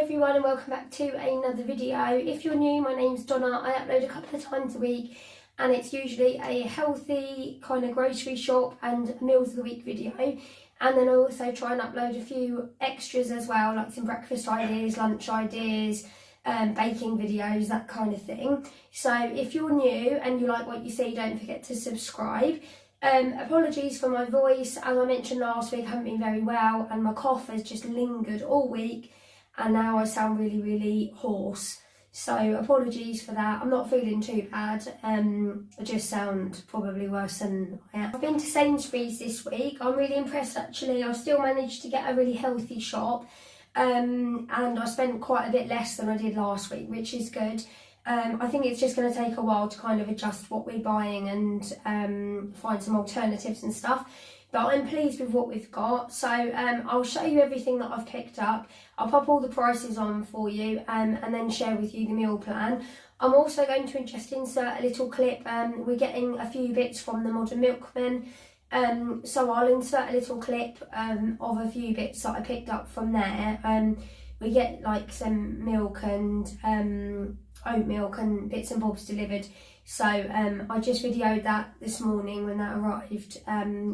everyone and welcome back to another video. If you're new, my name's Donna. I upload a couple of times a week and it's usually a healthy kind of grocery shop and meals of the week video, and then I also try and upload a few extras as well, like some breakfast ideas, lunch ideas, baking videos, that kind of thing. So if you're new and you like what you see, don't forget to subscribe. Apologies for my voice. As I mentioned last week, I haven't been very well and my cough has just lingered all week and now I sound really hoarse. So apologies for that. I'm not feeling too bad. I just sound probably worse than I am. I've been to Sainsbury's this week. I'm really impressed actually. I've still managed to get a really healthy shop and I spent quite a bit less than I did last week, which is good. I think it's just going to take a while to kind of adjust what we're buying and find some alternatives and stuff. But I'm pleased with what we've got. So I'll show you everything that I've picked up. I'll pop all the prices on for you and then share with you the meal plan. I'm also going to just insert a little clip. We're getting a few bits from the Modern Milkman. So I'll insert a little clip of a few bits that I picked up from there. We get like some milk and oat milk and bits and bobs delivered. So I just videoed that this morning when that arrived,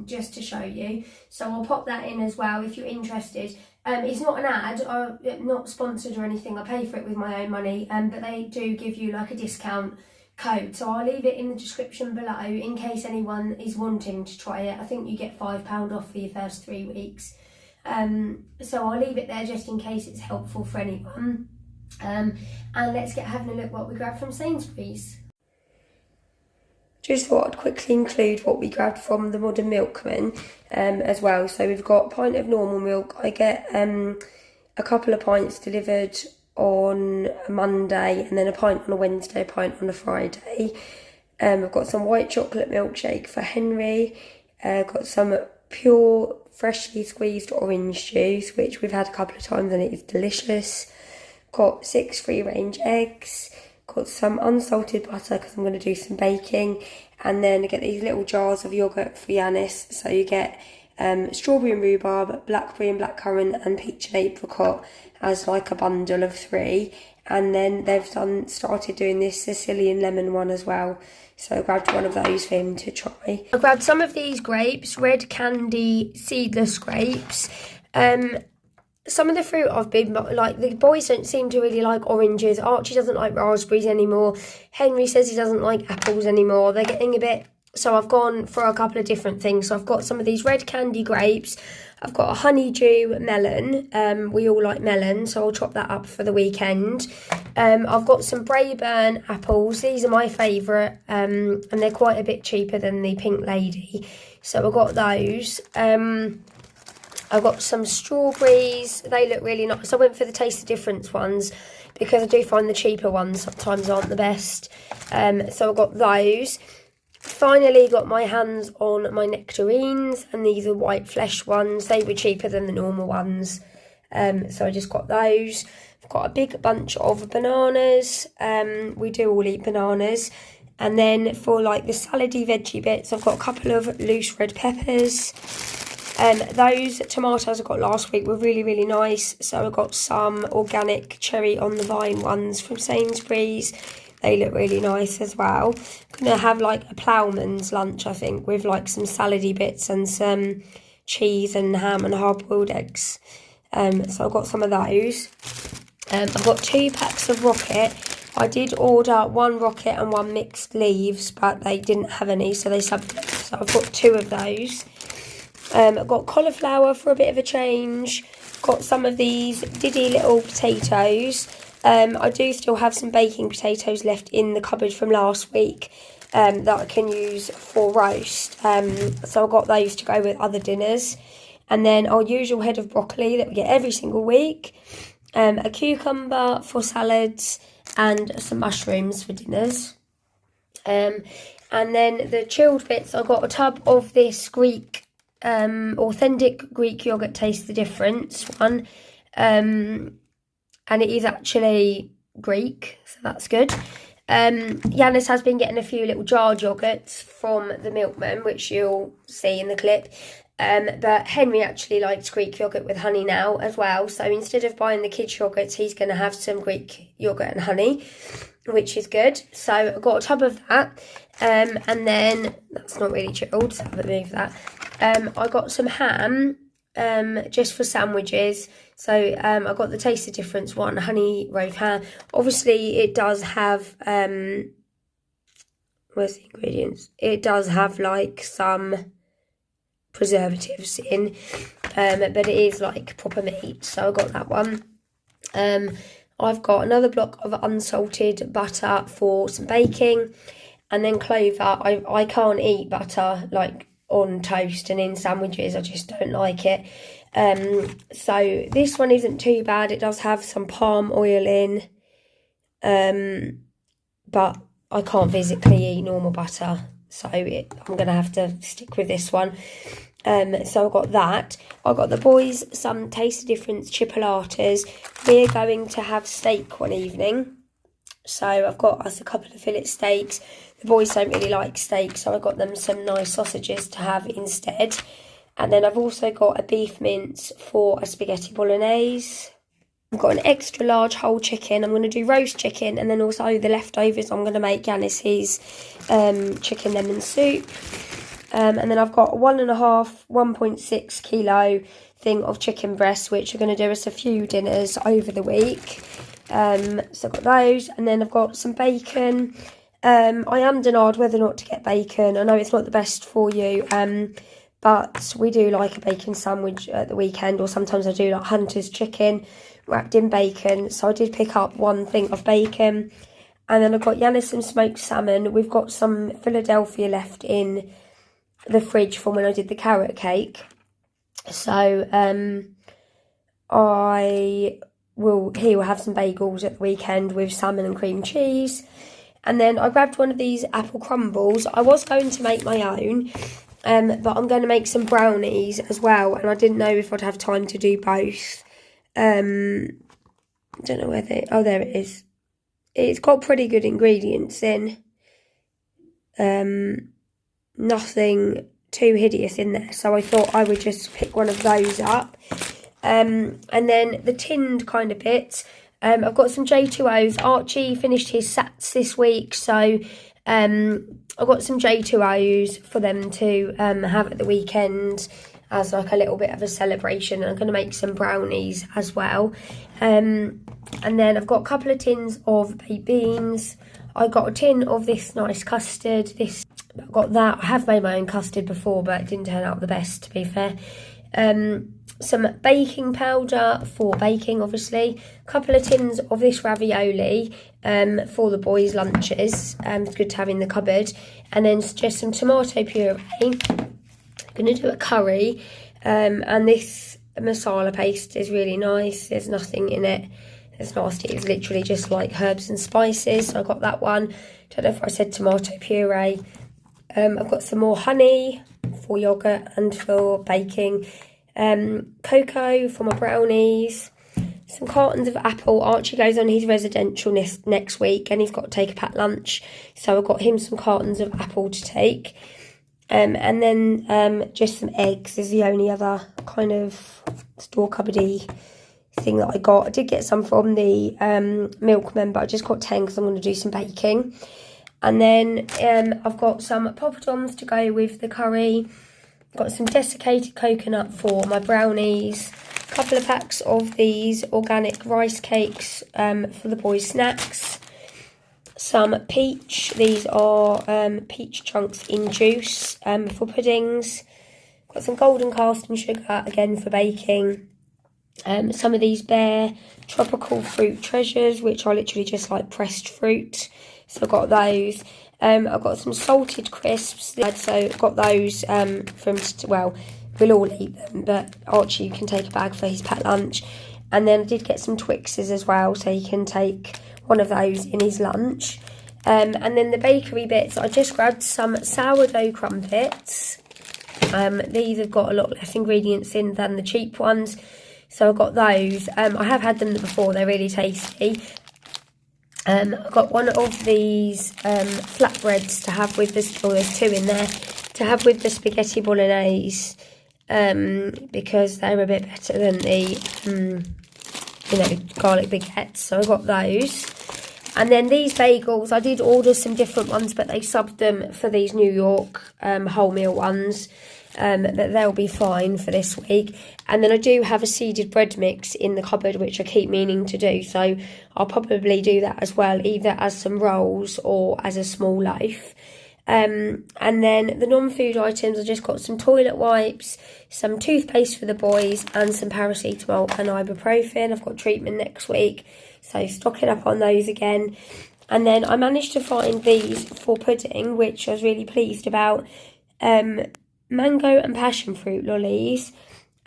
just to show you. So I'll pop that in as well if you're interested. It's not an ad, I'm not sponsored or anything, I pay for it with my own money, but they do give you like a discount code. So I'll leave it in the description below in case anyone is wanting to try it. I think you get £5 off for your first 3 weeks. So I'll leave it there just in case it's helpful for anyone. And let's get having a look what we grabbed from Sainsbury's. Just thought I'd quickly include what we grabbed from the Modern Milkman as well. So we've got a pint of normal milk. I get a couple of pints delivered on a Monday and then a pint on a Wednesday, a pint on a Friday. I've got some white chocolate milkshake for Henry. Got some pure freshly squeezed orange juice, which we've had a couple of times and it is delicious. Got 6 free-range eggs. Got some unsalted butter because I'm going to do some baking, and then I get these little jars of yoghurt for Yanis. So you get strawberry and rhubarb, blackberry and blackcurrant, and peach and apricot as like a bundle of 3. And then they've started doing this Sicilian lemon one as well. So I grabbed one of those for him to try. I grabbed some of these grapes, red candy seedless grapes. Some of the fruit I've been, like, the boys don't seem to really like oranges. Archie doesn't like raspberries anymore. Henry says he doesn't like apples anymore. They're getting a bit, so I've gone for a couple of different things. So I've got some of these red candy grapes. I've got a honeydew melon. We all like melon, so I'll chop that up for the weekend. I've got some Braeburn apples. These are my favourite, and they're quite a bit cheaper than the Pink Lady. So I've got those. I've got some strawberries. They look really nice. I went for the Taste the Difference ones because I do find the cheaper ones sometimes aren't the best. So I've got those. Finally got my hands on my nectarines, and these are white flesh ones. They were cheaper than the normal ones. So I just got those. I've got a big bunch of bananas. We do all eat bananas. And then for like the salady veggie bits, I've got a couple of loose red peppers. Those tomatoes I got last week were really nice. So I got some organic cherry on the vine ones from Sainsbury's. They look really nice as well. I'm going to have like a ploughman's lunch, I think, with like some salady bits and some cheese and ham and hard-boiled eggs. So I've got some of those. I've got 2 packs of Rocket. I did order 1 Rocket and 1 mixed leaves, but they didn't have any, so they subbed it. So I've got 2 of those. I've got cauliflower for a bit of a change. Got some of these diddy little potatoes. I do still have some baking potatoes left in the cupboard from last week that I can use for roast. So I've got those to go with other dinners. And then our usual head of broccoli that we get every single week. A cucumber for salads and some mushrooms for dinners. And then the chilled bits, I got a tub of this Greek authentic Greek yogurt Taste the Difference one, and it is actually Greek, so that's good. Yanis has been getting a few little jarred yogurts from the Milkman, which you'll see in the clip. But Henry actually likes Greek yoghurt with honey now as well. So instead of buying the kids' yogurts, he's going to have some Greek yoghurt and honey, which is good. So I got a tub of that. And then, that's not really chilled, so I haven't moved that. I got some ham, just for sandwiches. So I got the Taste of Difference one, honey roast ham. Obviously, it does have, where's the ingredients? It does have like some preservatives in, but it is like proper meat, so I got that one. I've got another block of unsalted butter for some baking, and then clover. I can't eat butter like on toast and in sandwiches, I just don't like it. So this one isn't too bad. It does have some palm oil in, but I can't physically eat normal butter, so I'm going to have to stick with this one. So I got that. I got the boys some Taste of Difference chipolatas. We're going to have steak one evening, so I've got us a couple of fillet steaks. The boys don't really like steak, so I got them some nice sausages to have instead. And then I've also got a beef mince for a spaghetti bolognese. I've got an extra large whole chicken. I'm going to do roast chicken, and then also the leftovers I'm going to make Yanis his chicken lemon soup. And then I've got 1.6 kilo thing of chicken breasts, which are going to do us a few dinners over the week. So I've got those, and then I've got some bacon. I am denied whether or not to get bacon. I know it's not the best for you, but we do like a bacon sandwich at the weekend, or sometimes I do like Hunter's chicken wrapped in bacon. So I did pick up one thing of bacon, and then I've got Yanis some smoked salmon. We've got some Philadelphia left in the fridge from when I did the carrot cake, so he will have some bagels at the weekend with salmon and cream cheese. And then I grabbed one of these apple crumbles. I was going to make my own, but I'm going to make some brownies as well, and I didn't know if I'd have time to do both. I don't know where oh, there it is. It's got pretty good ingredients in. Nothing too hideous in there, so I thought I would just pick one of those up. And then the tinned kind of bits, I've got some J2Os. Archie finished his SATs this week, so I've got some J2Os for them to have at the weekend as like a little bit of a celebration. I'm going to make some brownies as well. And then I've got a couple of tins of baked beans. I got a tin of this nice custard. I got that. I have made my own custard before, but it didn't turn out the best, to be fair. Some baking powder for baking, obviously. A couple of tins of this ravioli for the boys' lunches. It's good to have in the cupboard. And then just some tomato puree. I'm going to do a curry. And this masala paste is really nice. There's nothing in it that's nasty. It's literally just like herbs and spices. So I got that one. Don't know if I said tomato puree. I've got some more honey for yoghurt and for baking. Cocoa for my brownies. Some cartons of apple. Archie goes on his residential next week, and he's got to take a packed lunch. So I've got him some cartons of apple to take. And then just some eggs is the only other kind of store cupboardy thing that I got. I did get some from the Milken, but I just got 10 because I'm going to do some baking. And then I've got some poppadoms to go with the curry. Got some desiccated coconut for my brownies. A couple of packs of these organic rice cakes for the boys' snacks. Some peach. These are peach chunks in juice for puddings. Got some golden casting sugar again for baking. Some of these Bear tropical fruit treasures, which are literally just like pressed fruit. So I've got those. I've got some salted crisps. So I've got those well, we'll all eat them, but Archie can take a bag for his packed lunch. And then I did get some Twixes as well, so he can take one of those in his lunch. And then the bakery bits, I just grabbed some sourdough crumpets. These have got a lot less ingredients in than the cheap ones, so I got those. I have had them before, they're really tasty. I got one of these flatbreads to have with this, or there's two in there, to have with the spaghetti bolognese. because they're a bit better than the garlic baguettes, so I got those. And then these bagels, I did order some different ones, but they subbed them for these New York wholemeal ones, but they'll be fine for this week. And then I do have a seeded bread mix in the cupboard, which I keep meaning to do, so I'll probably do that as well, either as some rolls or as a small loaf. And then the non-food items, I just got some toilet wipes, some toothpaste for the boys, and some paracetamol and ibuprofen. I've got treatment next week, so stocking up on those again. And then I managed to find these for pudding, which I was really pleased about. Mango and passion fruit lollies,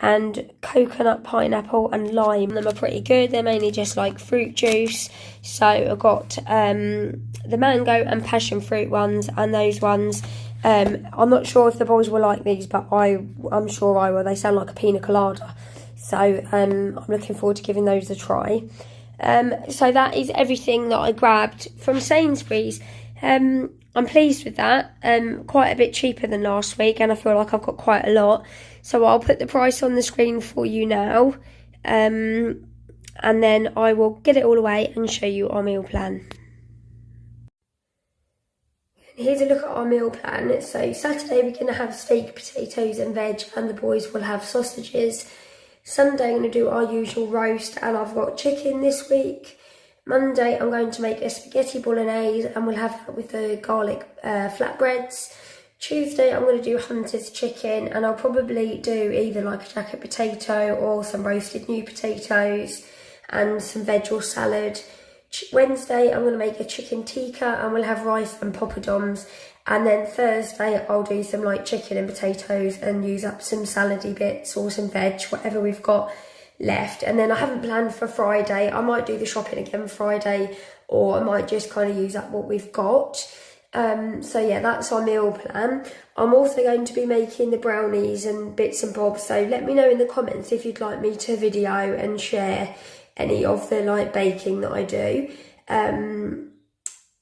and coconut, pineapple and lime. Them are pretty good. They're mainly just like fruit juice. So I got the mango and passion fruit ones, and those ones, I'm not sure if the boys will like these, but I'm sure I will. They sound like a pina colada, so I'm looking forward to giving those a try. So that is everything that I grabbed from Sainsbury's. I'm pleased with that. Quite a bit cheaper than last week, and I feel like I've got quite a lot. So I'll put the price on the screen for you now, and then I will get it all away and show you our meal plan. Here's a look at our meal plan. So Saturday we're going to have steak, potatoes and veg, and the boys will have sausages. Sunday I'm going to do our usual roast, and I've got chicken this week. Monday I'm going to make a spaghetti bolognese, and we'll have that with the garlic flatbreads. Tuesday I'm going to do Hunter's chicken, and I'll probably do either like a jacket potato or some roasted new potatoes and some veg or salad. Wednesday I'm going to make a chicken tikka, and we'll have rice and poppadoms. And then Thursday I'll do some like chicken and potatoes and use up some salady bits or some veg, whatever we've got left. And then I haven't planned for Friday. I might do the shopping again Friday, or I might just kind of use up what we've got. So yeah, that's our meal plan. I'm also going to be making the brownies and bits and bobs, so let me know in the comments if you'd like me to video and share any of the like baking that I do.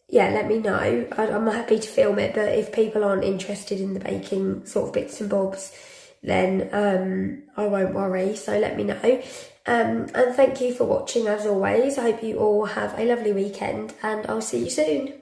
Yeah, let me know. I'm happy to film it, but if people aren't interested in the baking sort of bits and bobs, then I won't worry, so let me know. And thank you for watching as always. I hope you all have a lovely weekend, and I'll see you soon.